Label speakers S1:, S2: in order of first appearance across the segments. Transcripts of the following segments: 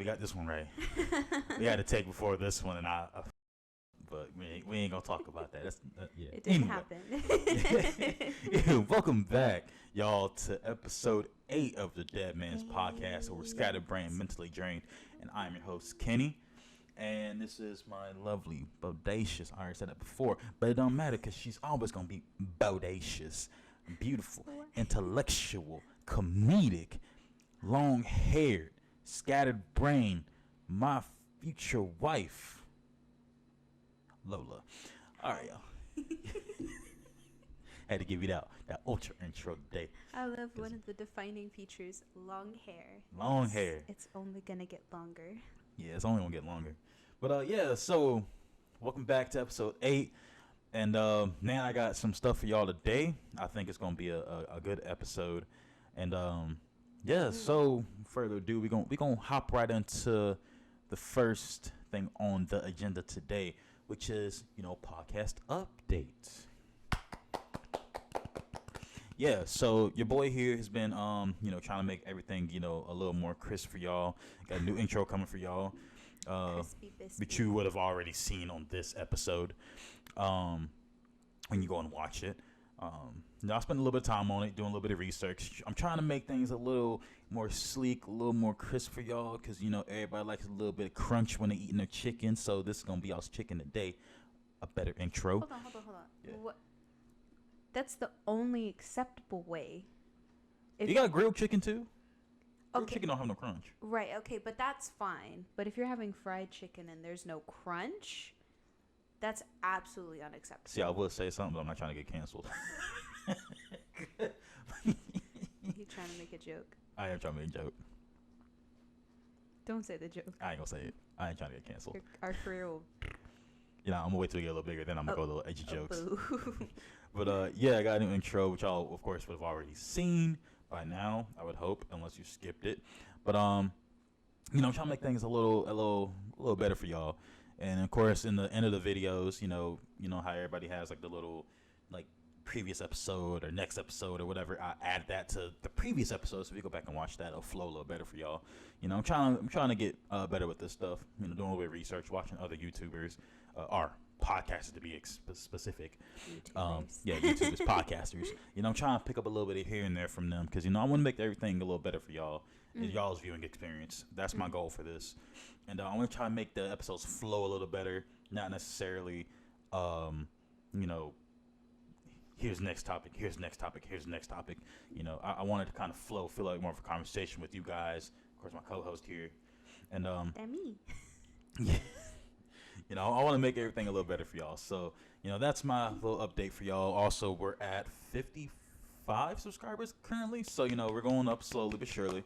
S1: we got this one right. We had to take before this one, and but we ain't gonna talk about that. That's yeah.
S2: It didn't happen.
S1: Yeah, welcome back, y'all, to episode 8 of the Deadman's podcast, where we're scatterbrained, mentally drained, and I'm your host, Kenny. And this is my lovely, bodacious. I already said that before, but it don't matter because she's always gonna be bodacious, beautiful, intellectual, comedic, long-haired, scattered brain, my future wife, Lola. All right, y'all. Had to give you that ultra intro today.
S2: I love one of the defining features, long hair.
S1: Long hair.
S2: It's only gonna get longer.
S1: Yeah, it's only gonna get longer. But yeah, so welcome back to episode 8. And now I got some stuff for y'all today. I think it's gonna be a good episode. And yeah, so further ado, we gonna hop right into the first thing on the agenda today, which is, podcast updates. Yeah, so your boy here has been, trying to make everything, a little more crisp for y'all. Got a new intro coming for y'all,
S2: Crispy biscuit.
S1: which you would have already seen on this episode, when you go and watch it. I spent a little bit of time on it, doing a little bit of research. I'm trying to make things a little more sleek, a little more crisp for y'all, because, everybody likes a little bit of crunch when they're eating their chicken, so this is going to be y'all's chicken today. A better intro.
S2: Hold on.
S1: Yeah.
S2: What? That's the only acceptable way.
S1: You got grilled chicken, too? Grilled
S2: Okay.
S1: chicken don't have no crunch.
S2: Right, okay, but that's fine. But if you're having fried chicken and there's no crunch, that's absolutely unacceptable.
S1: See, I would say something, but I'm not trying to get canceled.
S2: You trying to make a joke?
S1: I am trying to make a joke.
S2: Don't say the joke.
S1: I ain't gonna say it. I ain't trying to get canceled.
S2: Our career will...
S1: I'm gonna wait till we get a little bigger, then I'm gonna go a little edgy jokes.
S2: Boo.
S1: But yeah, I got a new intro, which y'all, of course, would have already seen by now, I would hope, unless you skipped it. But I'm trying to make things a little better for y'all. And of course, in the end of the videos, you know how everybody has like the little like previous episode or next episode or whatever. I add that to the previous episode, so if you go back and watch that, it'll flow a little better for y'all. I'm trying to get better with this stuff. Doing a little bit of research, watching other YouTubers, or podcasters to be specific. Yeah, YouTubers, podcasters. I'm trying to pick up a little bit of here and there from them because I want to make everything a little better for y'all. Y'all's viewing experience. That's my goal for this. And I want to try and make the episodes flow a little better, not necessarily, here's next topic, here's next topic, here's next topic. I wanted to kind of flow, feel like more of a conversation with you guys. Of course, my co-host here. And
S2: That me.
S1: yeah. I want to make everything a little better for y'all. So, that's my little update for y'all. Also, we're at 55 subscribers currently. So, we're going up slowly but surely.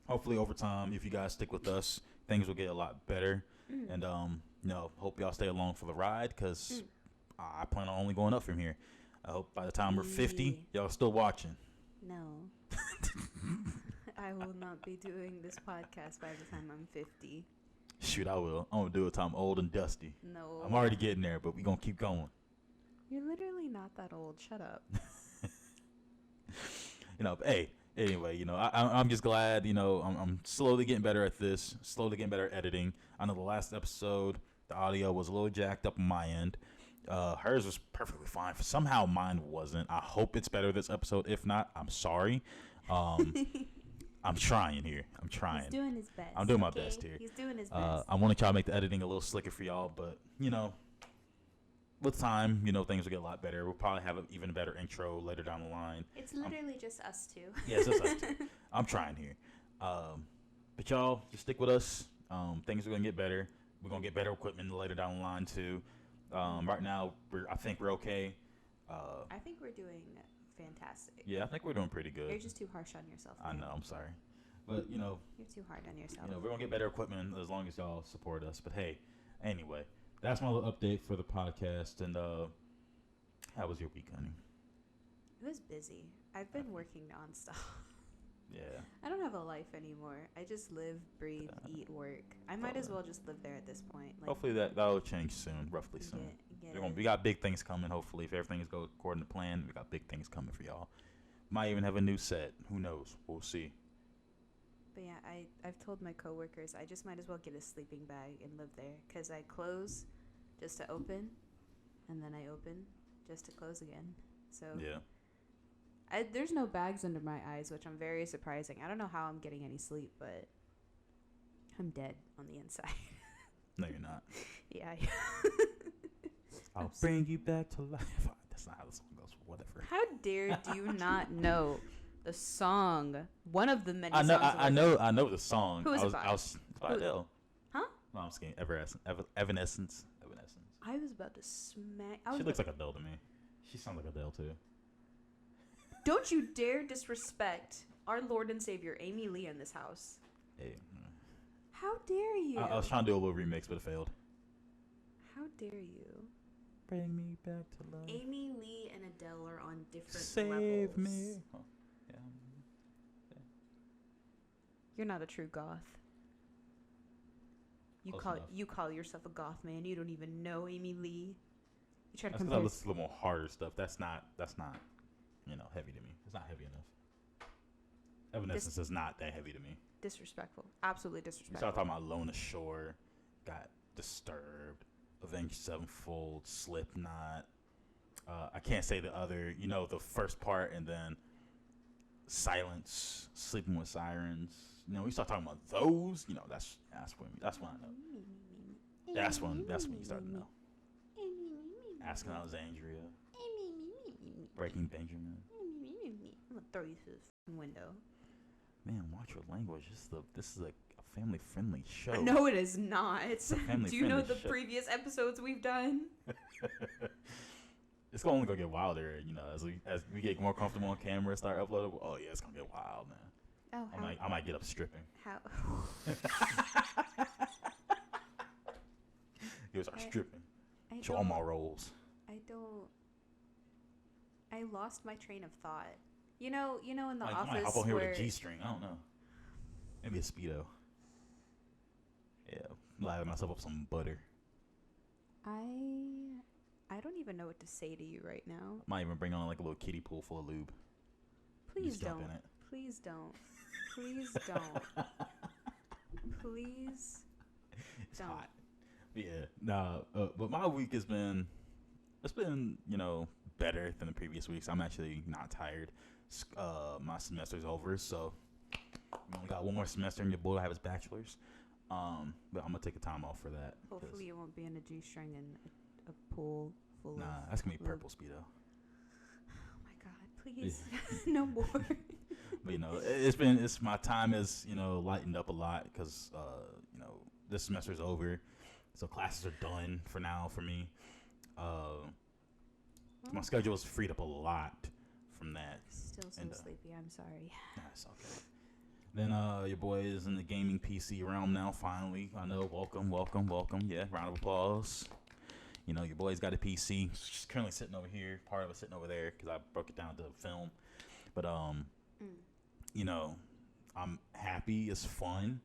S1: Hopefully over time, if you guys stick with us, things will get a lot better. And, hope y'all stay along for the ride because I plan on only going up from here. I hope by the time we're 50, y'all still watching.
S2: No. I will not be doing this podcast by the time I'm 50.
S1: Shoot, I will. I'm going to do it till I'm old and dusty.
S2: No.
S1: I'm already getting there, but we're going to keep going.
S2: You're literally not that old. Shut up.
S1: Hey, anyway, I'm just glad, I'm slowly getting better at this, slowly getting better at editing. I know the last episode, the audio was a little jacked up on my end. Hers was perfectly fine. Somehow mine wasn't. I hope it's better this episode. If not, I'm sorry. I'm trying here. I'm trying.
S2: He's doing his best.
S1: I'm doing my best here.
S2: He's doing his best.
S1: I want to try to make the editing a little slicker for y'all, but, with time, things will get a lot better. We'll probably have an even better intro later down the line.
S2: It's literally just us two.
S1: Yeah, it's just us two. I'm trying here. But y'all, just stick with us. Things are going to get better. We're going to get better equipment later down the line, too. Right now, I think we're okay.
S2: I think we're doing fantastic.
S1: Yeah, I think we're doing pretty good.
S2: You're just too harsh on yourself.
S1: I know, I'm sorry. But,
S2: You're too hard on yourself.
S1: we're going to get better equipment as long as y'all support us. But, hey, anyway, that's my little update for the podcast. And how was your week, honey?
S2: It was busy. I've been working nonstop.
S1: Yeah.
S2: I don't have a life anymore. I just live, breathe, eat, work. I might as well just live there at this point. Like,
S1: hopefully that'll change soon, roughly soon. We got big things coming, hopefully. If everything goes according to plan, we got big things coming for y'all. Might even have a new set. Who knows? We'll see.
S2: But yeah, I've told my coworkers I just might as well get a sleeping bag and live there because I close just to open, and then I open just to close again. So
S1: Yeah.
S2: there's no bags under my eyes, which I'm very surprising. I don't know how I'm getting any sleep, but I'm dead on the inside.
S1: No, you're not.
S2: Yeah.
S1: I'll bring you back to life. That's not how the song goes. Whatever.
S2: How dare do you not know the song? One of the many
S1: I know.
S2: songs.
S1: I know the song.
S2: Who is it by?
S1: It's by Adele.
S2: Huh?
S1: No, I'm just kidding. Evanescence.
S2: I was about to smack.
S1: She looks like Adele to me. She sounds like Adele too.
S2: Don't you dare disrespect our Lord and Savior, Amy Lee, in this house.
S1: Hey.
S2: How dare you?
S1: I was trying to do a little remix, but it failed.
S2: How dare you?
S1: Bring me back to life.
S2: Amy Lee and Adele are on different
S1: Save
S2: levels.
S1: me. Oh, yeah.
S2: You're not a true goth.
S1: Close
S2: You call yourself a goth man. You don't even know Amy Lee. You try to
S1: That's because I
S2: compare.
S1: listen to a little more harder stuff. That's not, heavy to me. It's not heavy enough. Evanescence is not that heavy to me.
S2: Disrespectful. Absolutely
S1: We
S2: disrespectful.
S1: started talking about Lona Shore, got Disturbed, Avenged Sevenfold, Slipknot. I can't say the other, the first part, and then Silence, Sleeping with Sirens. We start talking about those. That's when I know. That's when you start to know. Asking Alexandria, Breaking Benjamin.
S2: I'm gonna throw you through the window.
S1: Man, watch your language. This is a family-friendly show.
S2: No, it is not.
S1: It's a family-friendly
S2: Do you know the
S1: show.
S2: previous episodes we've done?
S1: It's only gonna get wilder, as we get more comfortable on camera, start uploading. Oh yeah, it's gonna get wild, man.
S2: Oh,
S1: I might get up stripping.
S2: how?
S1: You'll start stripping.
S2: I
S1: Show all my rolls.
S2: I lost my train of thought. In the
S1: I
S2: office
S1: might hop on here
S2: where
S1: with a G-string. I don't know. Maybe a Speedo. Yeah, lather myself up some butter.
S2: I don't even know what to say to you right now.
S1: Might even bring on like a little kiddie pool full of lube.
S2: Please
S1: Just jump
S2: don't.
S1: in it.
S2: Please don't. Please don't. Please
S1: It's
S2: don't.
S1: hot. Yeah, nah. But my week it's been better than the previous weeks. I'm actually not tired. My semester's over, so we only got one more semester, and your boy will have his bachelor's. But I'm gonna take a time off for that.
S2: Hopefully you won't be in a G-string and a pool full of.
S1: Nah, that's gonna be
S2: lube.
S1: purple Speedo.
S2: Oh my God! Please, no more.
S1: But my time is lightened up a lot because this semester's over, so classes are done for now for me. My schedule is freed up a lot from that.
S2: Still so sleepy. I'm sorry.
S1: That's okay. Then your boy is in the gaming PC realm now. Finally, I know. Welcome. Yeah, round of applause. Your boy's got a PC. It's just currently sitting over here. Part of it sitting over there because I broke it down to film. But I'm happy. It's fun.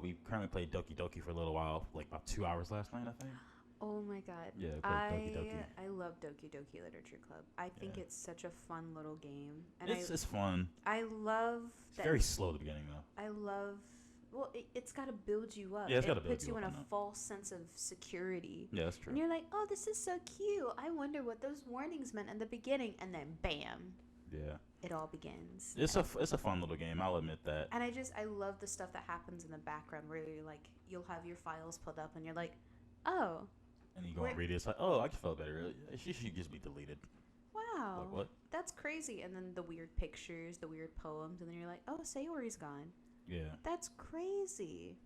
S1: We currently played Doki Doki for a little while, like about 2 hours last night, I think.
S2: Oh my God.
S1: Yeah, we played Doki Doki.
S2: I love Doki Doki Literature Club. I think it's such a fun little game. And
S1: It's fun.
S2: I love
S1: It's very slow at the beginning, though.
S2: I love. Well, it's got to build you up.
S1: Yeah, it's got to build
S2: puts you in a false sense of security.
S1: Yeah, that's true.
S2: And you're like, oh, this is so cute. I wonder what those warnings meant in the beginning. And then, bam.
S1: Yeah.
S2: It all begins.
S1: It's a fun little game. I'll admit that.
S2: And I love the stuff that happens in the background where you're like, you'll have your files pulled up and you're like, oh.
S1: And you go and read it. It's like, oh, I just felt better. She should just be deleted.
S2: Wow.
S1: Like what?
S2: That's crazy. And then the weird pictures, the weird poems, and then you're like, oh, Sayori's gone.
S1: Yeah.
S2: That's crazy.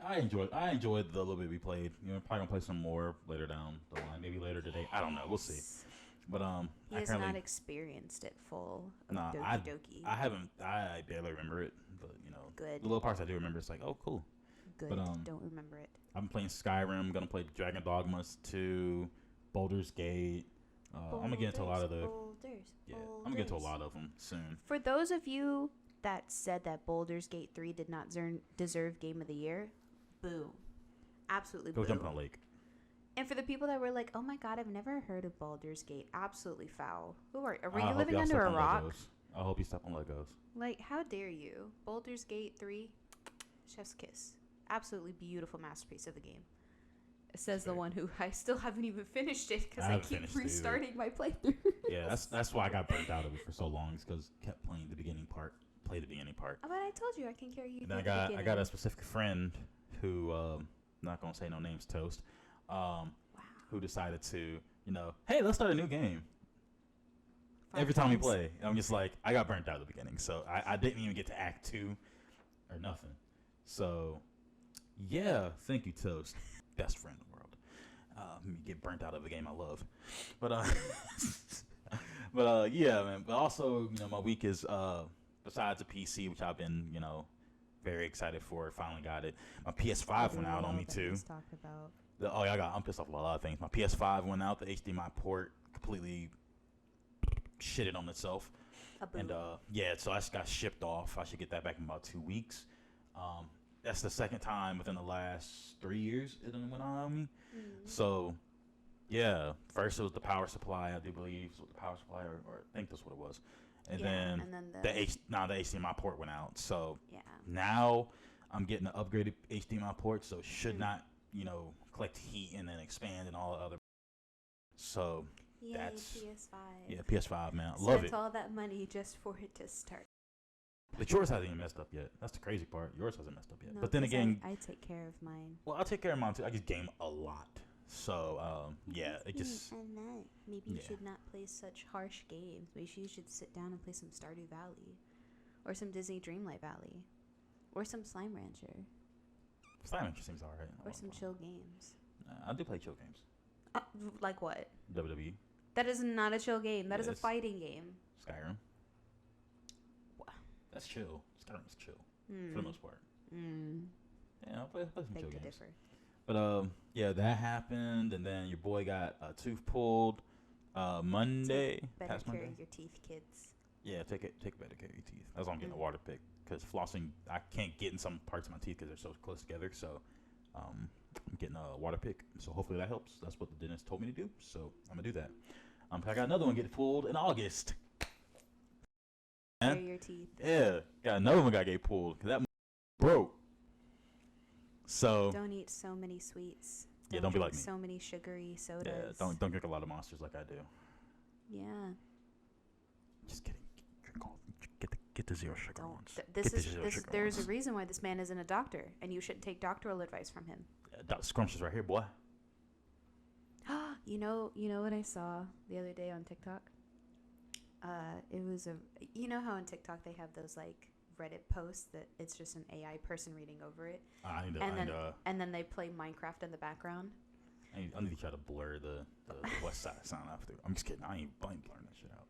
S1: I enjoyed the little bit we played. Probably gonna play some more later down the line. Maybe later today. I don't know. We'll see. But
S2: he has not experienced it full.
S1: Nah,
S2: Doki Doki.
S1: I haven't. I barely remember it. But
S2: good.
S1: The little parts I do remember, it's like, oh, cool.
S2: Good. But don't remember it.
S1: I'm playing Skyrim. I'm gonna play Dragon Dogma 2, Baldur's Gate. I'm gonna get into a lot of the. I'm gonna get into a lot of them soon.
S2: For those of you that said that Baldur's Gate 3 did not deserve Game of the Year, boo. Absolutely boo.
S1: Go jump in a lake.
S2: And for the people that were like, oh my God, I've never heard of Baldur's Gate, absolutely foul. Were you living under a rock?
S1: I hope you step on Legos.
S2: Like, how dare you? Baldur's Gate 3, Chef's Kiss. Absolutely beautiful masterpiece of the game. It says the one who I still haven't even finished it because I keep restarting my playthrough.
S1: Yeah, that's why I got burnt out of it for so long. Is because kept playing the beginning part. Play the beginning part.
S2: But I told you I can carry you.
S1: And I got a specific friend who not gonna say no names, Toast.
S2: Wow.
S1: Who decided to hey, let's start a new game.
S2: 5
S1: Every time we
S2: times.
S1: play, I'm just like, I got burnt out at the beginning, so I didn't even get to Act 2 or nothing. So, yeah, thank you, Toast. Best friend in the world. Me get burnt out of a game I love. But, yeah, man. But also, my week is, besides the PC, which I've been, very excited for, finally got it. My PS5 went out on me, too. I'm pissed off about a lot of things. My PS5 went out, the HDMI port completely shitted on itself. And so I just got shipped off. I should get that back in about 2 weeks. That's the second time within the last 3 years it went on me. So yeah, first it was the power supply, I do believe it was the power supply, or I think that's what it was. And then the HDMI port went out. So now I'm getting an upgraded HDMI port, so it should not collect heat and then expand and all the other. So that's
S2: PS5.
S1: PS5, man. I love it.
S2: Spent all that money just for it to start.
S1: But yours hasn't even messed up yet. That's the crazy part. Yours hasn't messed up yet.
S2: No,
S1: but then again,
S2: I take care of mine.
S1: Well, I take care of mine too. I just game a lot. So it just.
S2: Maybe you should not play such harsh games. Maybe you should sit down and play some Stardew Valley, or some Disney Dreamlight Valley, or some Slime Rancher.
S1: Slime Rancher seems alright.
S2: Or some chill games.
S1: I do play chill games.
S2: Like what?
S1: WWE.
S2: That is not a chill game. That is a fighting game.
S1: Skyrim. What? That's chill. Skyrim's chill for the most part. Yeah, I'll play some chill games. Differ. But yeah, that happened, and then your boy got a tooth pulled Monday.
S2: Better care of your teeth, kids.
S1: Yeah, take better care of your teeth. That's why I'm getting a water pick, because flossing, I can't get in some parts of my teeth because they're so close together. So I'm getting a water pick. So hopefully that helps. That's what the dentist told me to do. So I'm gonna do that. I got another one get pulled in August.
S2: Care your teeth.
S1: Yeah, got another one got get pulled because that broke. So
S2: don't eat so many sweets.
S1: Don't be like me.
S2: So many sugary sodas.
S1: Yeah, don't drink a lot of Monsters like I do.
S2: Yeah.
S1: Just kidding. Get the zero sugar ones.
S2: There's a reason why this man isn't a doctor, and you shouldn't take doctoral advice from him.
S1: Dr. Scrumptious right here, boy.
S2: You know what I saw the other day on TikTok? It was you know how on TikTok they have those like Reddit posts that it's just an AI person reading over it, and then they play Minecraft in the background.
S1: I need to try to blur the West Side sound after. I'm just kidding. I ain't blurring that shit out.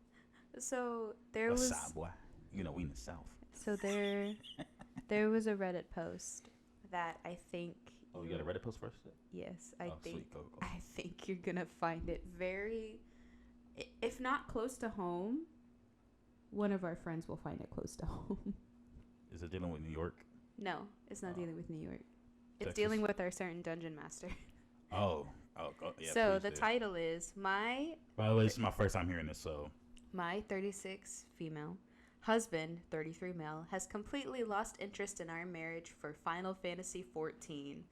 S2: So there
S1: West
S2: was
S1: Side, boy. We in the South.
S2: So there was a Reddit post that I think.
S1: Oh, you got a Reddit post first?
S2: Yes, I think you're gonna find it very, if not close to home. One of our friends will find it close to home.
S1: Is it dealing with New York?
S2: No, it's not dealing with New York. It's
S1: Texas?
S2: dealing with our certain dungeon master.
S1: Oh, yeah.
S2: So the title is my.
S1: By the way, this is my first time hearing this, so.
S2: My 36 female husband, 33 male, has completely lost interest in our marriage for Final Fantasy 14.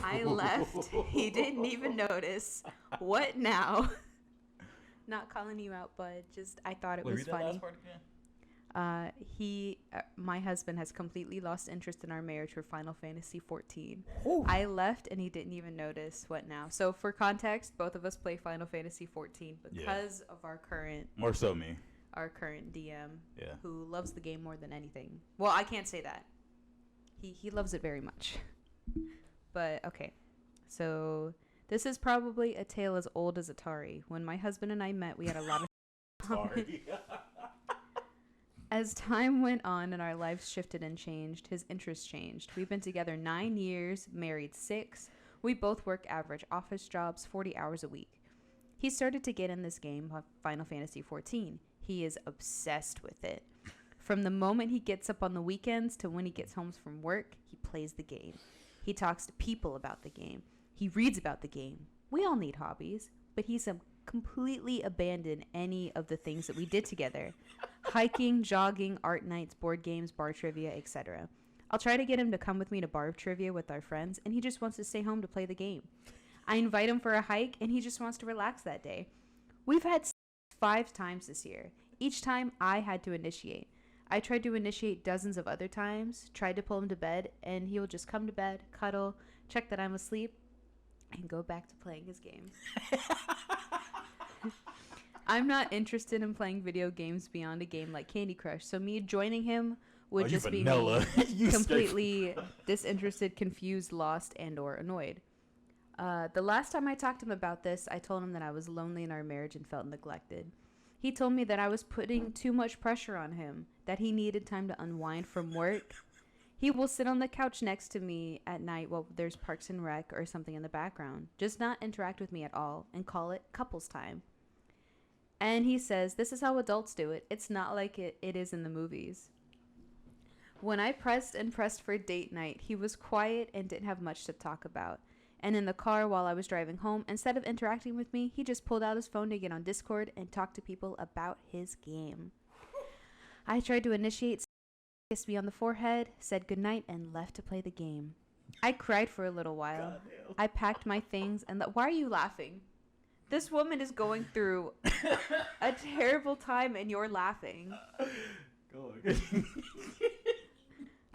S2: I left. He didn't even notice. What now? Not calling you out, bud. Just I thought it was
S1: read
S2: funny.
S1: That last part again?
S2: My husband has completely lost interest in our marriage for Final Fantasy 14.
S1: Ooh.
S2: I left and he didn't even notice. What now? So for context, both of us play Final Fantasy 14 because of our current.
S1: More so me.
S2: Our current DM.
S1: Yeah.
S2: Who loves the game more than anything. Well, I can't say that. He loves it very much. But okay. So this is probably a tale as old as Atari. When my husband and I met, we had a lot of
S1: Sorry.
S2: As time went on and our lives shifted and changed, his interests changed. We've been together 9 years, married 6. We both work average office jobs, 40 hours a week. He started to get in this game, Final Fantasy 14. He is obsessed with it. From the moment he gets up on the weekends to when he gets home from work, he plays the game. He talks to people about the game. He reads about the game. We all need hobbies, but he's completely abandoned any of the things that we did together. Hiking, jogging, art nights, board games, bar trivia, etc. I'll try to get him to come with me to bar trivia with our friends, and he just wants to stay home to play the game. I invite him for a hike, and he just wants to relax that day. We've had 5 times this year. Each time I had to initiate. I tried to initiate dozens of other times, tried to pull him to bed, and he will just come to bed, cuddle, check that I'm asleep, and go back to playing his game. I'm not interested in playing video games beyond a game like Candy Crush, so me joining him would just be me completely disinterested, confused, lost, and or annoyed. The last time I talked to him about this, I told him that I was lonely in our marriage and felt neglected. He told me that I was putting too much pressure on him, that he needed time to unwind from work. He will sit on the couch next to me at night while there's Parks and Rec or something in the background, just not interact with me at all, and call it couples time. And he says, this is how adults do it. It's not like it is in the movies. When I pressed and pressed for date night, he was quiet and didn't have much to talk about. And in the car while I was driving home, instead of interacting with me, he just pulled out his phone to get on Discord and talk to people about his game. I tried to initiate, kissed me on the forehead, said goodnight, and left to play the game. I cried for a little while. I packed my things and why are you laughing? This woman is going through a terrible time and you're laughing.
S1: Go on.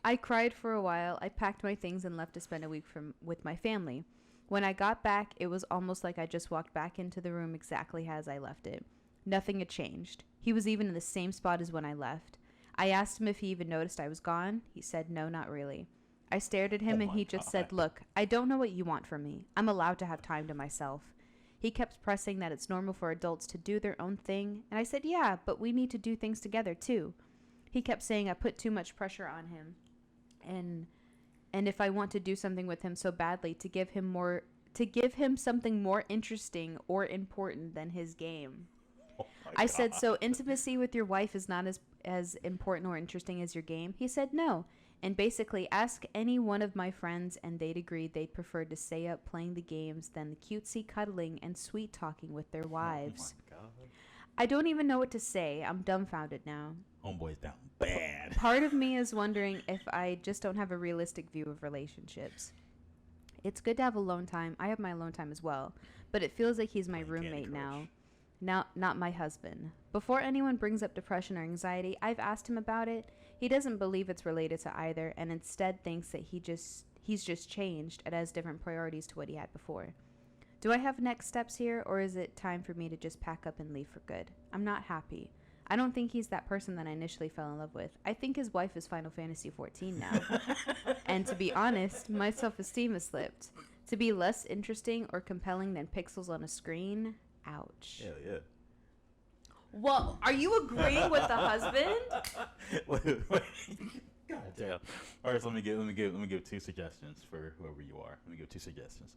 S2: I cried for a while. I packed my things and left to spend a week with my family. When I got back, it was almost like I just walked back into the room exactly as I left it. Nothing had changed. He was even in the same spot as when I left. I asked him if he even noticed I was gone. He said, no, not really. I stared at him and he just said, look, I don't know what you want from me. I'm allowed to have time to myself. He kept pressing that it's normal for adults to do their own thing. And I said, yeah, but we need to do things together too. He kept saying I put too much pressure on him. And if I want to do something with him so badly, to give him something more interesting or important than his game. I said, so intimacy with your wife is not as important or interesting as your game? He said no. And basically ask any one of my friends and they'd agree they'd prefer to stay up playing the games than the cutesy cuddling and sweet talking with their wives.
S1: Oh my God.
S2: I don't even know what to say. I'm dumbfounded now.
S1: Homeboy's down bad.
S2: Part of me is wondering if I just don't have a realistic view of relationships. It's good to have alone time. I have my alone time as well. But it feels like he's my roommate now. Not my husband. Before anyone brings up depression or anxiety, I've asked him about it. He doesn't believe it's related to either and instead thinks that he's just changed and has different priorities to what he had before. Do I have next steps here, or is it time for me to just pack up and leave for good? I'm not happy. I don't think he's that person that I initially fell in love with. I think his wife is Final Fantasy 14 now. And to be honest, my self-esteem has slipped. To be less interesting or compelling than pixels on a screen, ouch.
S1: Hell yeah.
S2: Well, are you agreeing with the husband?
S1: wait. God damn. All right, so let me give 2 suggestions for whoever you are. Let me give 2 suggestions.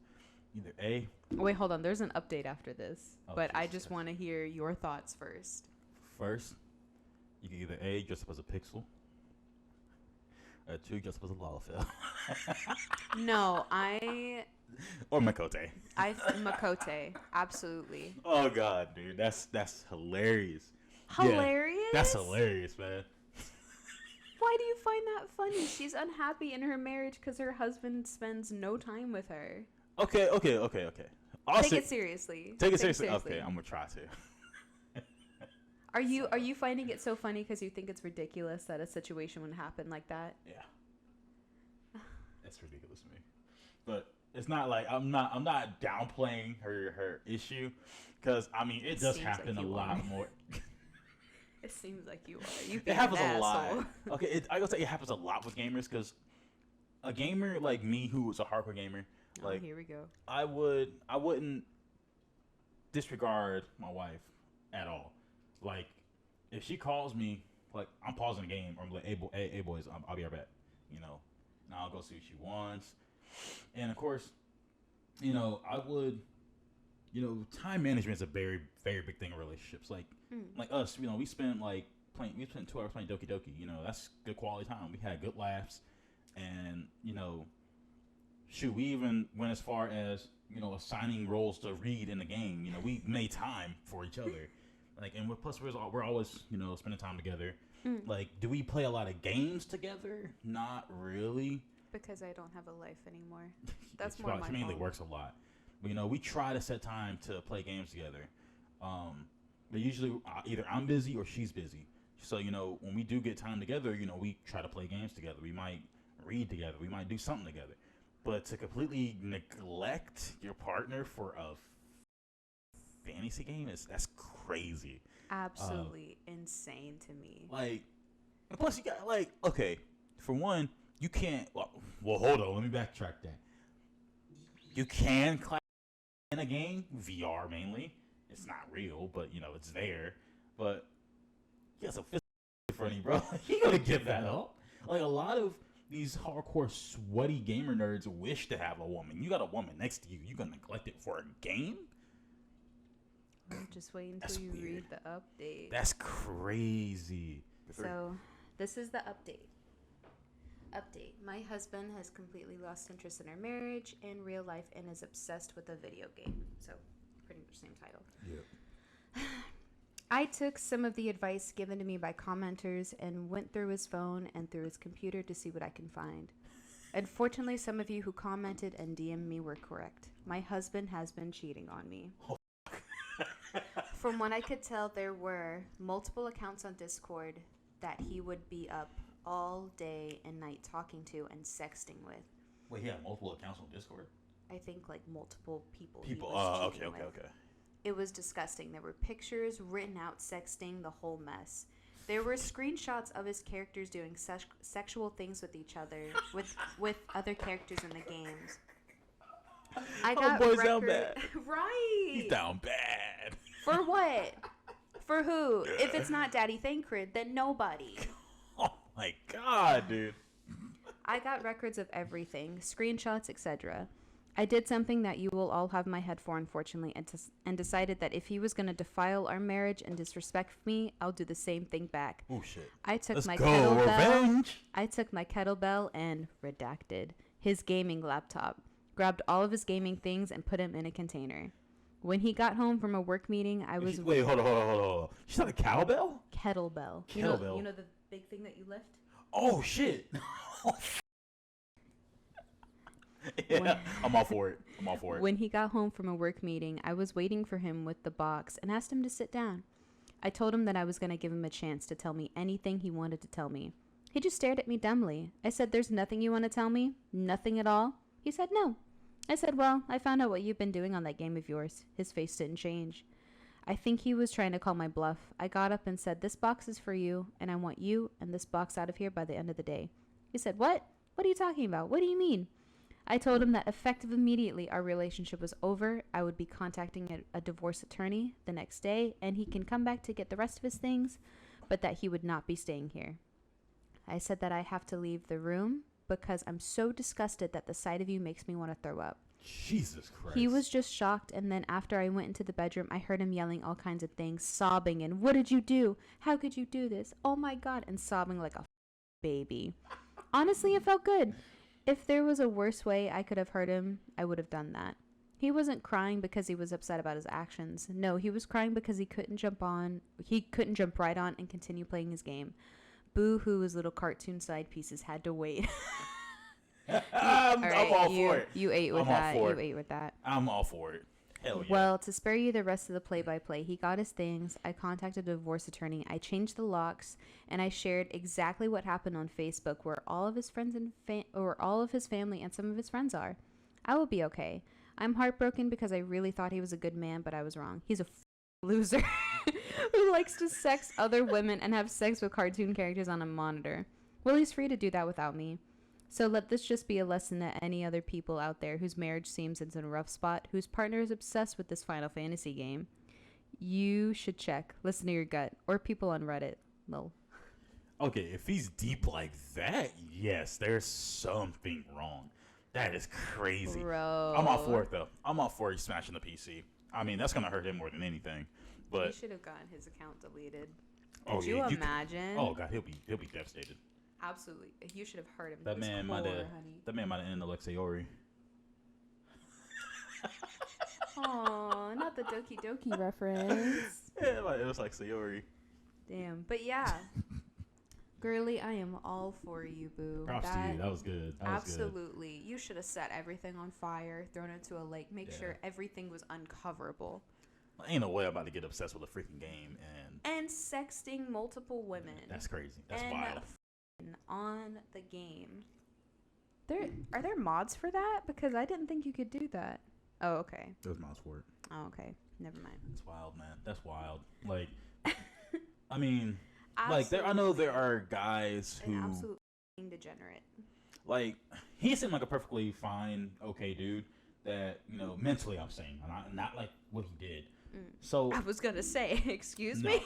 S1: Either A.
S2: Wait, hold on. There's an update after this, but I
S1: Jesus
S2: just want to hear your thoughts first.
S1: First, you can either A, dress up as a pixel, or 2, dress up as a Lalafell.
S2: No,
S1: Or Makote.
S2: Makote, absolutely.
S1: Oh God, dude, that's hilarious.
S2: Hilarious?
S1: Yeah, that's hilarious, man.
S2: Why do you find that funny? She's unhappy in her marriage because her husband spends no time with her.
S1: Okay.
S2: Take it seriously.
S1: Take it seriously. Okay, I'm gonna try to.
S2: Are you finding it so funny because you think it's ridiculous that a situation would happen like that?
S1: Yeah. That's ridiculous to me. But it's not like I'm not downplaying her issue, because I mean it does happen like a lot more.
S2: It seems like you are.
S1: It happens a lot. Okay, I gotta say it happens a lot with gamers, because a gamer like me who is a hardcore gamer, like
S2: here we go.
S1: I wouldn't disregard my wife at all. Like if she calls me, like I'm pausing the game, or I'm like, hey boys, I'll be right back. You know, and I'll go see what she wants. And of course, you know, I would, you know, time management is a very, very big thing in relationships. Like us, you know, we spent 2 hours playing Doki Doki. You know, that's good quality time. We had good laughs, and you know, shoot, we even went as far as, assigning roles to read in the game. We made time for each other. Like, and plus we're always, spending time together. Like, do we play a lot of games together? Not really.
S2: Because I don't have a life anymore. That's
S1: She
S2: more my
S1: mainly
S2: fault.
S1: works a lot. But, we try to set time to play games together. But usually either I'm busy or she's busy. So, when we do get time together, we try to play games together. We might read together. We might do something together. But to completely neglect your partner for a fantasy game, that's crazy.
S2: Absolutely insane to me.
S1: Like, and plus you got, like, okay, for one, you can't, well, hold on, let me backtrack that. You can clap in a game, VR mainly. It's not real, but, it's there. But you got some physical in front of you, bro. You gotta give that up. Like, a lot of these hardcore sweaty gamer nerds wish to have a woman. You got a woman next to you. You gonna neglect it for a game?
S2: I'm just waiting until you read the update.
S1: That's crazy.
S2: So, this is the update. My husband has completely lost interest in our marriage and real life and is obsessed with a video game. So, pretty much same title.
S1: Yeah.
S2: I took some of the advice given to me by commenters and went through his phone and through his computer to see what I can find. Unfortunately, some of you who commented and DM'd me were correct. My husband has been cheating on me.
S1: Oh.
S2: From what I could tell, there were multiple accounts on Discord that he would be up all day and night talking to and sexting with.
S1: Wait, he had multiple accounts on Discord?
S2: I think like multiple people.
S1: Okay.
S2: It was disgusting. There were pictures, written out sexting, the whole mess. There were screenshots of his characters doing sexual things with each other, with other characters in the games. I got
S1: boy's down bad.
S2: Right.
S1: He's down bad.
S2: For what? For who? If it's not Daddy Thancred, then nobody.
S1: Oh my god, dude.
S2: I got records of everything, screenshots, etc. I did something that you will all have my head for, unfortunately, and decided that if he was going to defile our marriage and disrespect me, I'll do the same thing back.
S1: Oh, shit.
S2: I took
S1: Let's
S2: my
S1: go.
S2: kettlebell.
S1: Revenge.
S2: I took my kettlebell and redacted his gaming laptop, grabbed all of his gaming things, and put him in a container. When he got home from a work meeting, I was...
S1: Wait, hold on. She's not a cowbell?
S2: Kettlebell.
S1: Kettlebell.
S2: You know the big thing that you lift?
S1: Oh, shit. Yeah, I'm all for it.
S2: When he got home from a work meeting, I was waiting for him with the box and asked him to sit down. I told him that I was going to give him a chance to tell me anything he wanted to tell me. He just stared at me dumbly. I said, "There's nothing you want to tell me? Nothing at all?" He said, "No." I said, "Well, I found out what you've been doing on that game of yours." His face didn't change. I think he was trying to call my bluff. I got up and said, "This box is for you, and I want you and this box out of here by the end of the day." He said, "What? What are you talking about? What do you mean?" I told him that effective immediately our relationship was over. I would be contacting a divorce attorney the next day, and he can come back to get the rest of his things, but that he would not be staying here. I said that I have to leave the room because I'm so disgusted that the sight of you makes me want to throw up.
S1: Jesus Christ.
S2: He was just shocked, and then after I went into the bedroom, I heard him yelling all kinds of things, sobbing, and "What did you do? How could you do this? Oh my God," and sobbing like a baby. Honestly, it felt good. If there was a worse way I could have hurt him, I would have done that. He wasn't crying because he was upset about his actions. No, he was crying because he couldn't jump right on and continue playing his game. Boo-hoo, his little cartoon side pieces had to wait.
S1: I'm all for it.
S2: You ate with that.
S1: I'm all for it. Hell yeah.
S2: Well, to spare you the rest of the play-by-play, he got his things. I contacted a divorce attorney. I changed the locks, and I shared exactly what happened on Facebook, where all of his friends and all of his family and some of his friends are. I will be okay. I'm heartbroken because I really thought he was a good man, but I was wrong. He's a loser who likes to sex other women and have sex with cartoon characters on a monitor. Well, he's free to do that without me. So let this just be a lesson to any other people out there whose marriage seems it's in a rough spot, whose partner is obsessed with this Final Fantasy game. You should check. Listen to your gut. Or people on Reddit. Lol.
S1: Okay, if he's deep like that, yes, there's something wrong. That is crazy.
S2: Bro.
S1: I'm all for it, though. I'm all for you smashing the PC. I mean, that's going to hurt him more than anything. But
S2: he should have gotten his account deleted.
S1: Oh,
S2: Could you imagine?
S1: Oh, God, he'll be devastated.
S2: Absolutely. You should have heard him.
S1: That man might have ended Alexiori.
S2: Oh, not the Doki Doki reference.
S1: Yeah, like, it was like Sayori.
S2: Damn. But yeah. Girly, I am all for you, boo.
S1: Props to you. That was good. That was good.
S2: Absolutely. You should have set everything on fire, thrown it into a lake, make sure everything was uncoverable.
S1: Ain't no way I'm about to get obsessed with a freaking game
S2: and sexting multiple women.
S1: That's crazy. That's
S2: and
S1: wild.
S2: On the game. Are there mods for that? Because I didn't think you could do that. Oh, okay.
S1: There's mods for it.
S2: Oh, okay. Never mind.
S1: That's wild, man. That's wild. Like, I mean,
S2: absolutely.
S1: like I know there are guys who
S2: absolute degenerate.
S1: Like, he seemed like a perfectly fine, okay dude. That, you know, mentally, I'm saying, not like what he did. So
S2: I was gonna say, excuse me.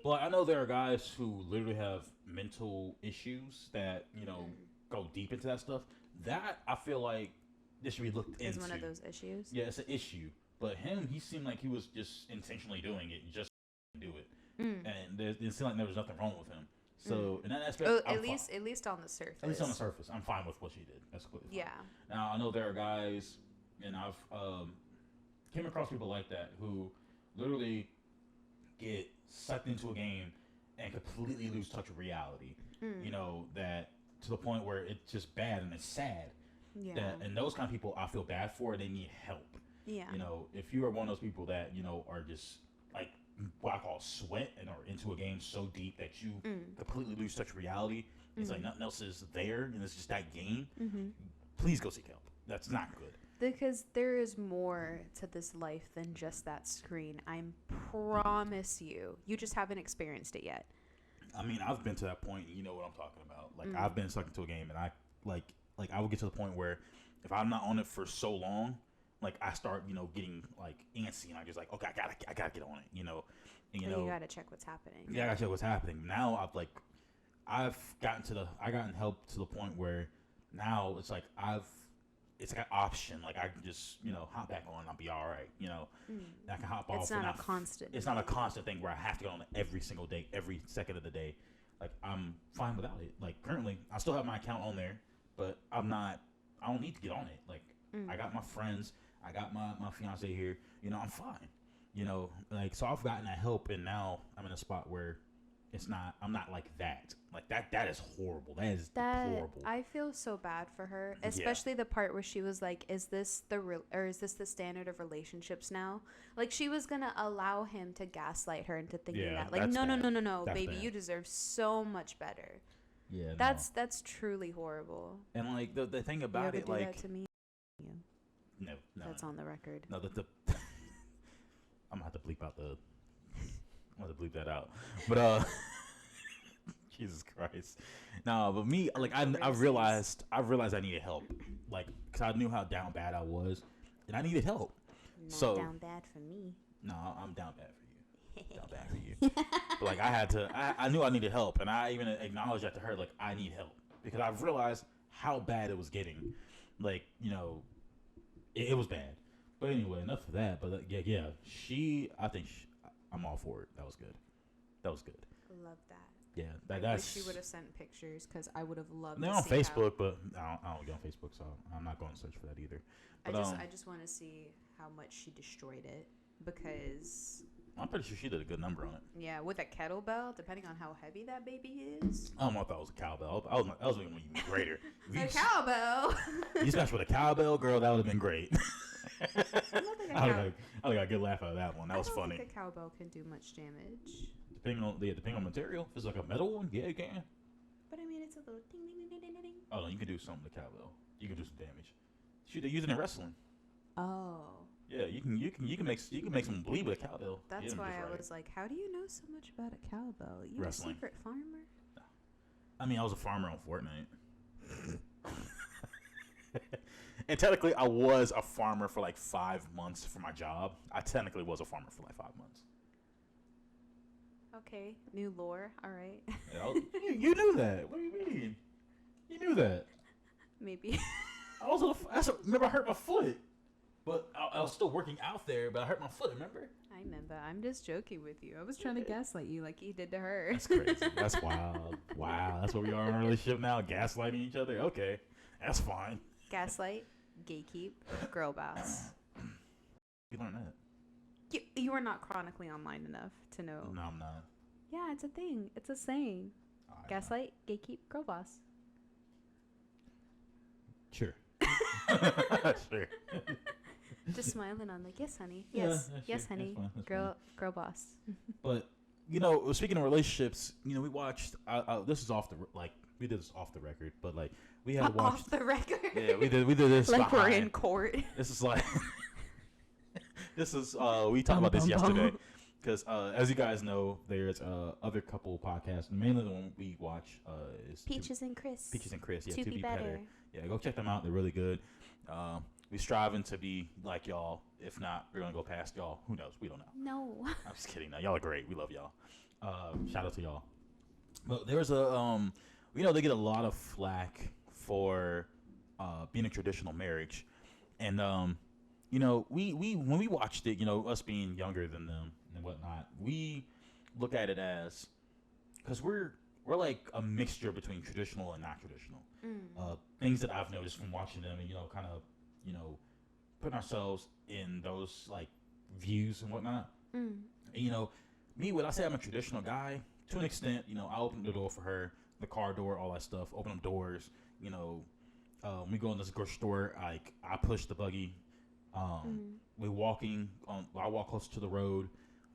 S1: But I know there are guys who literally have mental issues that, you know, go deep into that stuff. That I feel like this should be looked into.
S2: Is one of those issues.
S1: Yeah, it's an issue. But him, he seemed like he was just intentionally doing it, just to do it. And it seemed like there was nothing wrong with him. So in that aspect,
S2: at least on the surface.
S1: At least on the surface, I'm fine with what she did. That's clear.
S2: Yeah.
S1: Now I know there are guys, and I've came across people like that who literally get sucked into a game and completely lose touch with reality. You know, that to the point where it's just bad and it's sad.
S2: Yeah.
S1: And those kind of people I feel bad for. They need help.
S2: Yeah.
S1: You know, if you are one of those people that, you know, are just like what I call sweat and are into a game so deep that you completely lose touch with reality. It's like nothing else is there and it's just that game. Please go seek help. That's not good.
S2: Because there is more to this life than just that screen. I promise you. You just haven't experienced it yet.
S1: I mean, I've been to that point. You know what I'm talking about. Like, I've been stuck into a game, and I like I would get to the point where if I'm not on it for so long, like I start, you know, getting like antsy, and I'm just like, okay, I gotta get on it, you know. And, you gotta
S2: check what's happening.
S1: Yeah, I gotta check what's happening. Now I've gotten help to the point where now it's like it's like an option. Like I can just, you know, hop back on and I'll be all right. You know, I can hop off.
S2: It's not a constant.
S1: It's not a constant thing where I have to get on it every single day, every second of the day. Like I'm fine without it. Like currently, I still have my account on there, but I don't need to get on it. Like I got my friends, I got my fiance here. You know, I'm fine. You know, like so I've gotten that help, and now I'm in a spot where I'm not like that. Like that is horrible. That is horrible.
S2: I feel so bad for her, especially the part where she was like, is this the standard of relationships now? Like she was going to allow him to gaslight her into thinking that. Like, no, baby, bad. You deserve so much better.
S1: Yeah.
S2: That's truly horrible.
S1: And like the thing about it, like
S2: that to me?
S1: No.
S2: That's on the record.
S1: No, I'm gonna have to bleep out the I'm going to bleep that out. But, Jesus Christ. No, but me, like, I realized I needed help. Like, because I knew how down bad I was, and I needed help.
S2: Not down bad for me.
S1: No, I'm down bad for you. Down bad for you. But, like, I knew I needed help, and I even acknowledged that to her, like, I need help. Because I've realized how bad it was getting. Like, you know, it was bad. But anyway, enough of that. But, yeah, I think I'm all for it. That was good.
S2: Love that.
S1: Yeah,
S2: I wish she would have sent pictures because I would have loved.
S1: They're on Facebook, but I don't get on Facebook, so I'm not going to search for that either. But,
S2: I just want to see how much she destroyed it because
S1: I'm pretty sure she did a good number on it.
S2: Yeah, with a kettlebell, depending on how heavy that baby is.
S1: I don't know if that was a cowbell. I was even greater.
S2: A cowbell.
S1: You smashed with a cowbell, girl. That would have been great. I got a good laugh out of that one. That was funny.
S2: I don't think a cowbell can do much damage.
S1: Depending on material. If it's like a metal one, yeah, you can.
S2: But I mean, it's a little ding ding ding ding ding.
S1: Oh no, you can do something to cowbell. You can do some damage. Shoot, they're using it in wrestling.
S2: Oh.
S1: Yeah, you can make someone bleed with a cowbell.
S2: That's why I was like, how do you know so much about a cowbell? You wrestling. A secret farmer?
S1: No. I mean, I was a farmer on Fortnite. And technically, I was a farmer for like 5 months for my job. I technically was a farmer for like 5 months.
S2: Okay, new lore. All right.
S1: You knew that. What do you mean? You knew that.
S2: Maybe.
S1: Remember, I hurt my foot. But I was still working out there, but I hurt my foot, remember?
S2: I remember. I'm just joking with you. I was trying to gaslight you like you did to her.
S1: That's crazy. That's wild. Wow. That's what we are in a relationship now, gaslighting each other? Okay. That's fine.
S2: Gaslight, gatekeep, girl boss.
S1: You learned that.
S2: You are not chronically online enough to know.
S1: No, I'm not.
S2: Yeah, it's a thing. It's a saying. Gaslight, gatekeep, girl boss.
S1: Sure. Sure.
S2: Just smiling on like, yes, honey.
S1: Yeah,
S2: Yes,
S1: sure.
S2: yes, honey.
S1: That's
S2: Girl boss.
S1: But speaking of relationships, we watched. This is off the we did this off the record, but like we had watched
S2: Off the record.
S1: Yeah, we did this.
S2: Like
S1: behind.
S2: we're in court.
S1: This is like we talked about this yesterday because as you guys know, there's other couple podcasts. Mainly the one we watch is
S2: Peaches and Chris.
S1: Yeah,
S2: to be better.
S1: Yeah, go check them out. They're really good. We striving to be like y'all. If not, we're gonna go past y'all. Who knows? We don't know.
S2: No.
S1: I'm just kidding. No, y'all are great. We love y'all. Shout out to y'all. But there's a they get a lot of flack for being a traditional marriage, and we when we watched it, us being younger than them and whatnot, we look at it as because we're like a mixture between traditional and not traditional. Things that I've noticed from watching them, and kind of putting ourselves in those like views and whatnot. And, me, when I say I'm a traditional guy, to an extent, I open the door for her, the car door, all that stuff, open up doors, we go in this grocery store, like I push the buggy, we walking on, I walk closer to the road.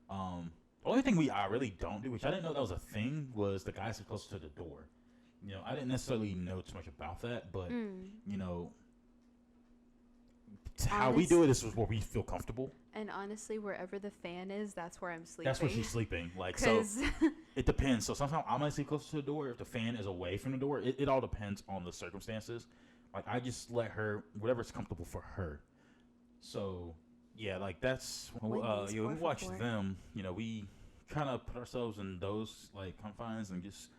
S1: The only thing I really don't do, which I didn't know that was a thing, was the guys sit closer to the door. I didn't necessarily know too much about that, but how we do it is where we feel comfortable.
S2: And honestly, wherever the fan is, that's where I'm sleeping.
S1: That's where she's sleeping. Like, so it depends. So sometimes I might sleep closer to the door if the fan is away from the door. It all depends on the circumstances. Like, I just let her, whatever's comfortable for her. So, yeah, like that's, when we watch them, we kind of put ourselves in those, like, confines and just,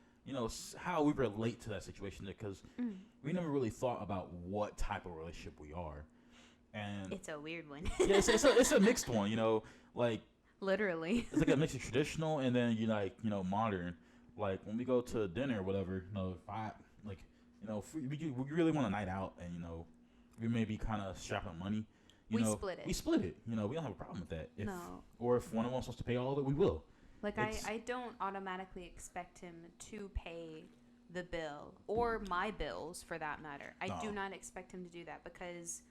S1: how we relate to that situation because we never really thought about what type of relationship we are. And
S2: it's a weird one.
S1: Yeah, it's a mixed one, like
S2: literally.
S1: It's like a mix of traditional and then modern. Like when we go to dinner or whatever, if I like, if we really want a night out and we may be kind of strapping money,
S2: we split it.
S1: We split it. We don't have a problem with that. Or if one of us wants to pay all of it, we will.
S2: Like I don't automatically expect him to pay the bill or my bills for that matter. I do not expect him to do that because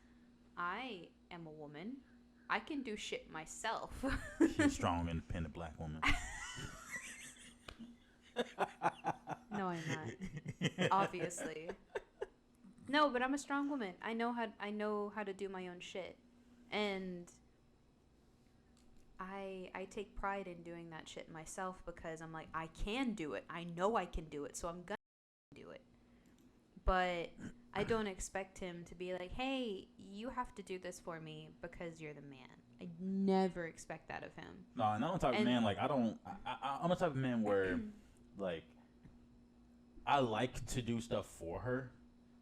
S2: I am a woman. I can do shit myself.
S1: She's a strong, independent black woman.
S2: No, I'm not. Obviously. No, but I'm a strong woman. I know how to do my own shit. And I take pride in doing that shit myself because I'm like, I can do it. I know I can do it, so I'm gonna do it. But I don't expect him to be like, hey, you have to do this for me because you're the man. I never expect that of him.
S1: No, and I'm the type of man, like, I'm the type of man where, like, I like to do stuff for her.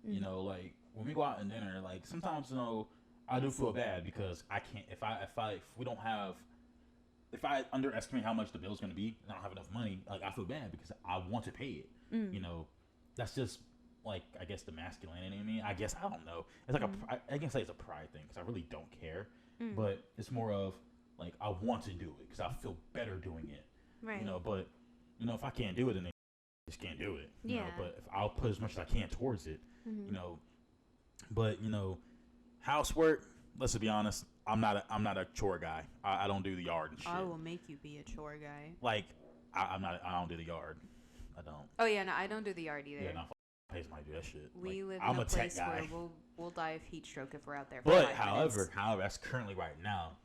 S1: Like, when we go out and dinner, like, sometimes, I do feel bad because I can't, if I underestimate how much the bill's going to be and I don't have enough money, like, I feel bad because I want to pay it. That's just, like, I guess the masculinity in me. I guess, I don't know. It's like I can say it's a pride thing because I really don't care. But it's more of, like, I want to do it because I feel better doing it.
S2: Right.
S1: But, if I can't do it, then I just can't do it.
S2: Yeah.
S1: But if I'll put as much as I can towards it, But, housework, let's be honest, I'm not a chore guy. I don't do the yard and shit.
S2: I will make you be a chore guy.
S1: Like, I don't do the yard. I don't.
S2: Oh, yeah, no, I don't do the yard either.
S1: Yeah, no, pay somebody to do that shit.
S2: We live
S1: I'm
S2: in a
S1: tech
S2: place
S1: guy.
S2: where we'll die of heat stroke if we're out there for
S1: But
S2: 5
S1: however,
S2: minutes.
S1: that's currently right now.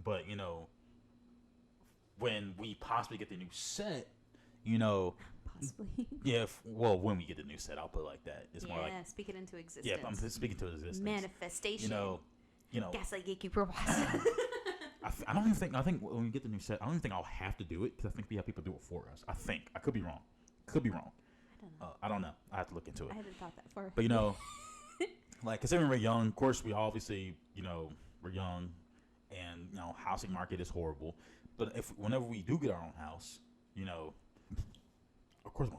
S1: But, when we possibly get the new set,
S2: Possibly.
S1: Yeah, when we get the new set, I'll put it like that. It's more like,
S2: speak it into existence.
S1: yeah, I'm speaking to existence.
S2: Manifestation. Gaslight gatekeeper boss.
S1: I think when we get the new set, I don't even think I'll have to do it because I think we have people do it for us. I think. I could be wrong. I don't know. I have to look into it.
S2: I hadn't thought that far.
S1: But, like, considering we're young, of course, we obviously, we're young and, housing market is horrible. But whenever we do get our own house, of course, I'm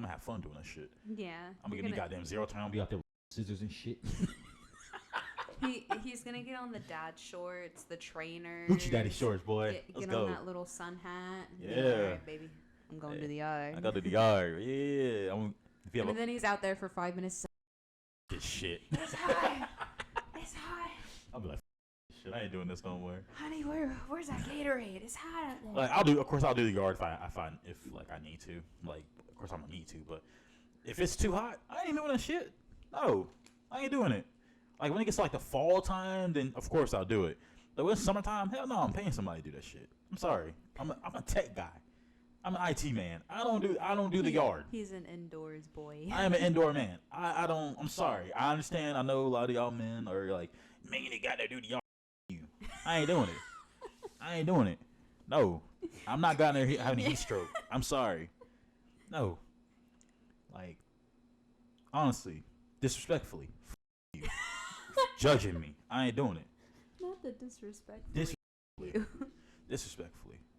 S1: gonna have fun doing that shit.
S2: Yeah.
S1: I'm gonna get me goddamn zero turn. I'll be out there with scissors and shit.
S2: He's gonna get on the dad shorts, the trainers.
S1: Gucci daddy shorts, boy. Let's
S2: Get
S1: go.
S2: on that little sun hat.
S1: Yeah.
S2: All right, baby. I'm going to the yard.
S1: I go to the yard. Yeah. If you have
S2: And then he's out there for 5 minutes.
S1: this shit.
S2: It's hot. It's hot.
S1: I'll be like, shit, I ain't doing this no more.
S2: Honey, where's that Gatorade? It's hot out there.
S1: Like of course I'll do the yard if I find if like I need to. Like of course I'm gonna need to, but if it's too hot, I ain't doing that shit. No, I ain't doing it. Like when it gets to like the fall time, then of course I'll do it. But when it's summertime, hell no, I'm paying somebody to do that shit. I'm sorry. I'm a tech guy. I'm an IT man. I don't do the yard.
S2: He's an indoors boy.
S1: I am an indoor man. I'm sorry. I understand. I know a lot of y'all men are like, man, you got to do the yard. I ain't doing it. I ain't doing it. No. I'm not going there having a heat stroke. I'm sorry. No. Like, honestly, disrespectfully, you. Judging me. I ain't doing it.
S2: Not the disrespect.
S1: Disrespectfully.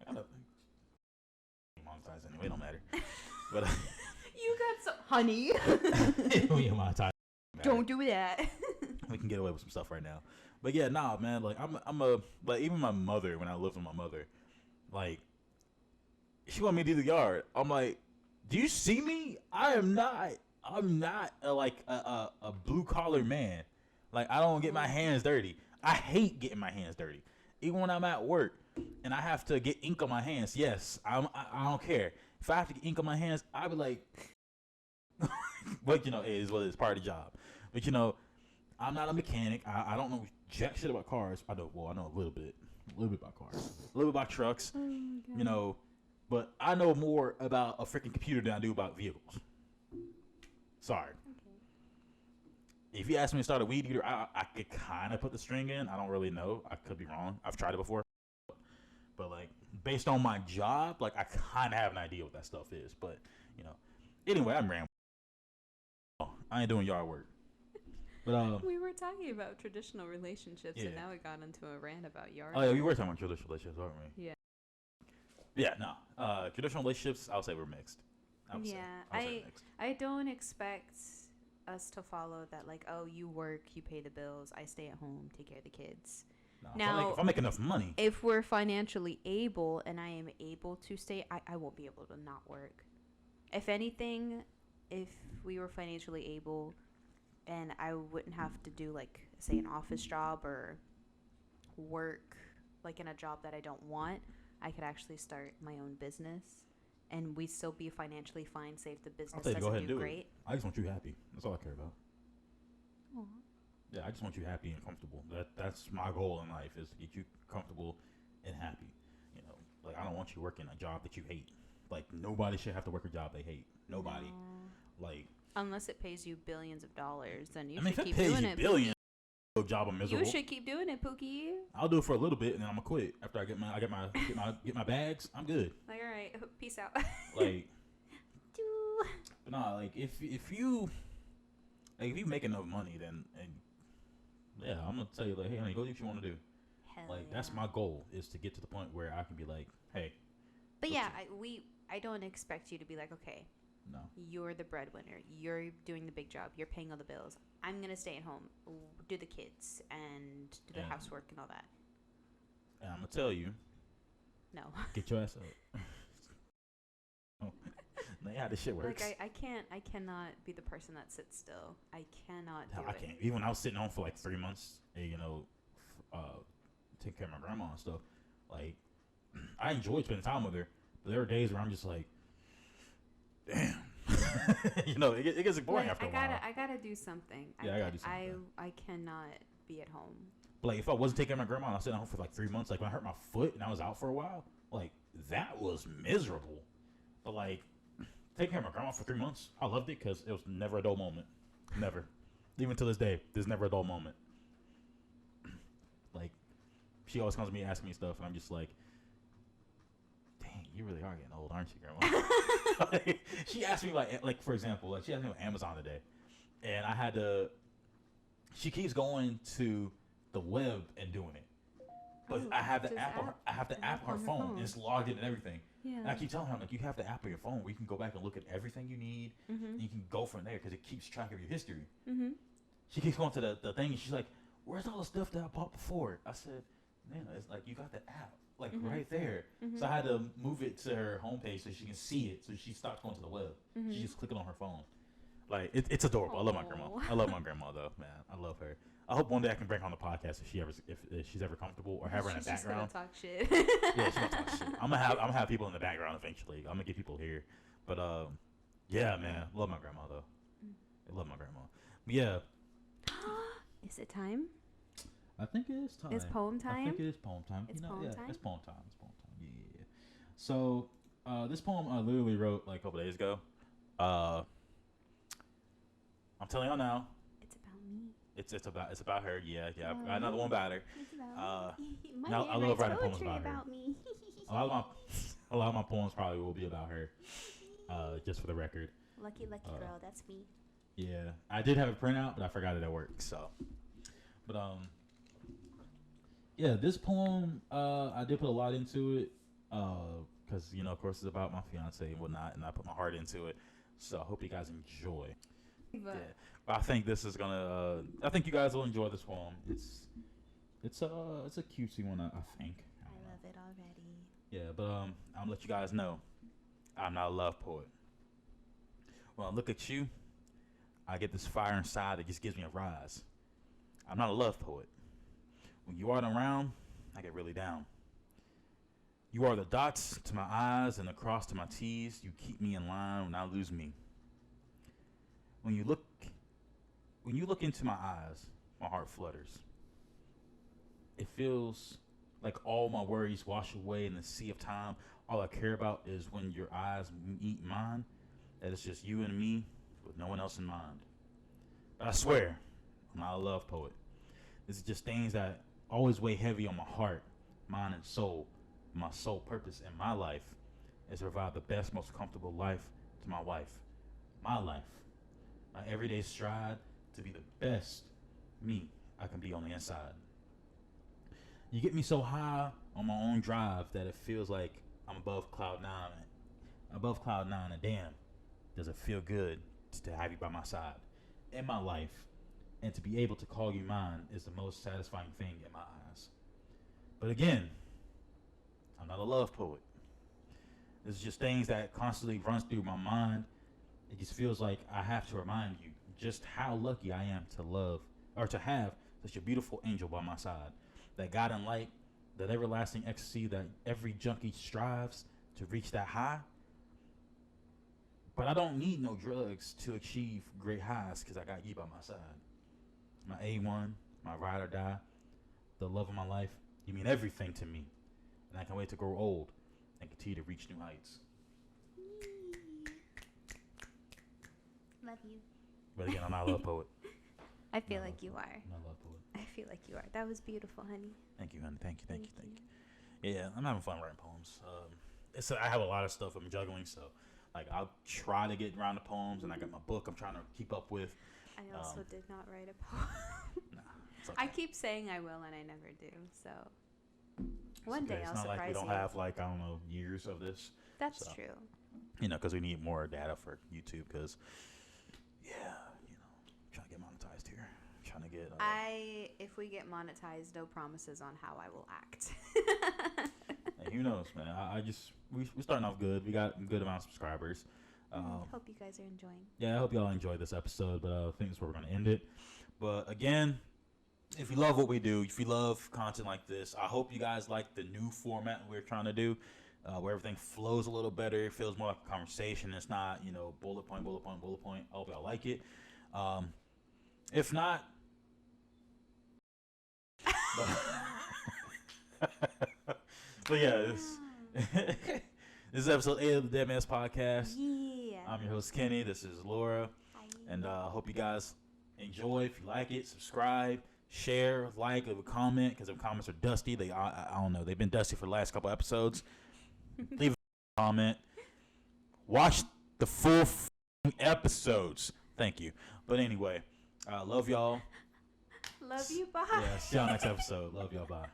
S1: I gotta monetize anyway. It don't matter. But
S2: you got some honey.
S1: we monetize.
S2: Don't do that.
S1: We can get away with some stuff right now. But yeah, nah, man. Like like even my mother, when I lived with my mother, like she wanted me to do the yard. I'm like, do you see me? I'm not a blue collar man. Like I don't get my hands dirty. I hate getting my hands dirty. Even when I'm at work and I have to get ink on my hands, yes, I don't care. If I have to get ink on my hands, I'll be like, but it is what it is, part of the job. But I'm not a mechanic. I don't know jack shit about cars. I know a little bit about cars, a little bit about trucks, but I know more about a freaking computer than I do about vehicles. Sorry. If you ask me to start a weed eater, I could kind of put the string in. I don't really know. I could be wrong. I've tried it before. But, like, based on my job, like, I kind of have an idea what that stuff is. But, anyway, I'm rambling. I ain't doing yard work. But
S2: we were talking about traditional relationships, and now we got into a rant about yard.
S1: Oh, yeah, we were talking about traditional relationships, weren't we?
S2: Yeah.
S1: Yeah, no. Traditional relationships, I would say we're mixed.
S2: I don't expect us to follow that, like, oh, you work, you pay the bills, I stay at home, take care of the kids.
S1: No,
S2: now,
S1: if I make enough money,
S2: if we're financially able and I am able to stay, I won't be able to not work. If anything, if we were financially able and I wouldn't have to do, like, say, an office job or work, like, in a job that I don't want, I could actually start my own business. And we still be financially fine, say if the business doesn't do great.
S1: I just want you happy. That's all I care about.
S2: Aww.
S1: Yeah, I just want you happy and comfortable. That's my goal in life, is to get you comfortable and happy. Like I don't want you working a job that you hate. Like nobody should have to work a job they hate. Nobody. No. Like
S2: unless it pays you billions of dollars, then you
S1: should keep doing it. Billions. Job I'm miserable.
S2: You should keep doing it, Pookie.
S1: I'll do it for a little bit and then I'm gonna quit after I get my bags. I'm good.
S2: Like all right, peace out.
S1: Like, but nah, like if you make enough money, then yeah, I'm gonna tell you like, hey, honey, go do what you want to do.
S2: Hell
S1: like
S2: yeah.
S1: that's my goal, is to get to the point where I can be like, hey.
S2: But yeah, I don't expect you to be like, okay.
S1: No.
S2: You're the breadwinner. You're doing the big job. You're paying all the bills. I'm going to stay at home, do the kids, and do the housework and all that.
S1: And I'm going to tell you.
S2: No.
S1: Get your ass up. That's how this shit works.
S2: Like, I cannot be the person that sits still. I cannot do it.
S1: I can't. Even when I was sitting home for like 3 months, taking care of my grandma and stuff, like, I enjoyed spending time with her. But there are days where I'm just like, damn. It gets boring after a while.
S2: I gotta do something.
S1: I gotta do something.
S2: I cannot be at home.
S1: But like if I wasn't taking care of my grandma and I was sitting at home for like 3 months, like when I hurt my foot and I was out for a while, like that was miserable. But like taking care of my grandma for 3 months, I loved it because it was never a dull moment. Never. Even to this day, there's never a dull moment. Like she always comes to me asking me stuff and I'm just like, you really are getting old, aren't you, Grandma? Like, she asked me, like for example, like she asked me on Amazon today, and I had to. She keeps going to the web and doing it, but I have the app. I have the app on her phone, and it's logged in and everything. Yeah. And I keep telling her, like, you have the app on your phone where you can go back and look at everything you need, and you can go from there because it keeps track of your history. Mm-hmm. She keeps going to the thing, and she's like, where's all the stuff that I bought before? I said, man, it's like you got the app like
S2: Mm-hmm.
S1: right there.
S2: Mm-hmm.
S1: So I had to move it to her homepage so she can see it. So she stopped going to the web.
S2: Mm-hmm.
S1: She just clicking on her phone. Like it's adorable. I love my grandma. I love my grandma though, man. I love her. I hope one day I can bring her on the podcast if she's ever comfortable, or have her in the background.
S2: She's gonna talk shit.
S1: Yeah, she's gonna talk shit. I'm gonna have people in the background eventually. I'm gonna get people here. But yeah, man, love my grandma though. I love my grandma. But yeah.
S2: Is it time?
S1: I think it is time.
S2: It's poem time?
S1: I think it is poem time.
S2: It's
S1: poem
S2: time?
S1: It's poem time. It's poem time. Yeah. So this poem I literally wrote like a couple days ago. I'm telling y'all now.
S2: It's about me.
S1: It's about her. Yeah. I got another one about her.
S2: It's about me.
S1: Now, I love writing poems
S2: poetry
S1: about her.
S2: me.
S1: A lot of my poems probably will be about her. Just for the record.
S2: Lucky girl, that's me.
S1: Yeah, I did have a printout, but I forgot it at work. So, but yeah, this poem I did put a lot into it because of course it's about my fiance and whatnot, and I put my heart into it. So I hope you guys enjoy. But I think this is gonna. I think you guys will enjoy this poem. It's a cutesy one. I think.
S2: I love it already.
S1: Yeah, but I'm gonna let you guys know, I'm not a love poet. When I look at you, I get this fire inside that just gives me a rise. I'm not a love poet. When you aren't around, I get really down. You are the dots to my I's and the cross to my T's. You keep me in line when I lose me. When you look into my eyes, my heart flutters. It feels like all my worries wash away in the sea of time. All I care about is when your eyes meet mine, that it's just you and me with no one else in mind. But I swear, I'm not a love poet. This is just things that always weigh heavy on my heart, mind, and soul. My sole purpose in my life is to provide the best, most comfortable life to my wife. My life. My everyday stride to be the best me I can be on the inside. You get me so high on my own drive that it feels like I'm above cloud nine. And damn, does it feel good to have you by my side in my life, and to be able to call you mine is the most satisfying thing in my eyes. But again, I'm not a love poet. This is just things that constantly runs through my mind. It just feels like I have to remind you just how lucky I am to love, or to have such a beautiful angel by my side. That God and light, that everlasting ecstasy that every junkie strives to reach that high. But I don't need no drugs to achieve great highs because I got you by my side. My A1, my ride or die, the love of my life. You mean everything to me. And I can't wait to grow old and continue to reach new heights.
S2: Love you.
S1: But again, I'm not a love poet.
S2: I feel like you are.
S1: I'm not a love poet.
S2: I feel like you are. That was beautiful, honey.
S1: Thank you, honey. Thank you. Yeah, I'm having fun writing poems. I have a lot of stuff I'm juggling, so like I'll try to get around the poems, and I got my book I'm trying to keep up with.
S2: I also did not write a poem.
S1: Nah, it's okay.
S2: I keep saying I will, and I never do. So one day
S1: It's
S2: I'll
S1: not
S2: surprise
S1: like we don't
S2: you.
S1: have like, I don't know, years of this.
S2: That's
S1: so.
S2: true.
S1: Because we need more data for YouTube. Because trying to get monetized here. Trying to get.
S2: If we get monetized, no promises on how I will act.
S1: Hey, who knows, man? We're starting off good. We got a good amount of subscribers.
S2: Hope you guys are enjoying.
S1: Yeah, I hope y'all enjoyed this episode, but I think that's where we're going to end it. But again, if you love what we do, if you love content like this, I hope you guys like the new format we're trying to do, where everything flows a little better. It feels more like a conversation. It's not, bullet point. I hope y'all like it. If not, but yeah, this is episode 8 of the Deadman's podcast.
S2: Yeah.
S1: I'm your host, Kenny. This is Laura.
S2: Hi.
S1: And I hope you guys enjoy. If you like it, subscribe, share, like, leave a comment, because the comments are dusty. I don't know. They've been dusty for the last couple episodes. Leave a comment. Watch the full episodes. Thank you. But anyway, love y'all.
S2: Love you. Bye.
S1: Yeah, see y'all next episode. Love y'all. Bye.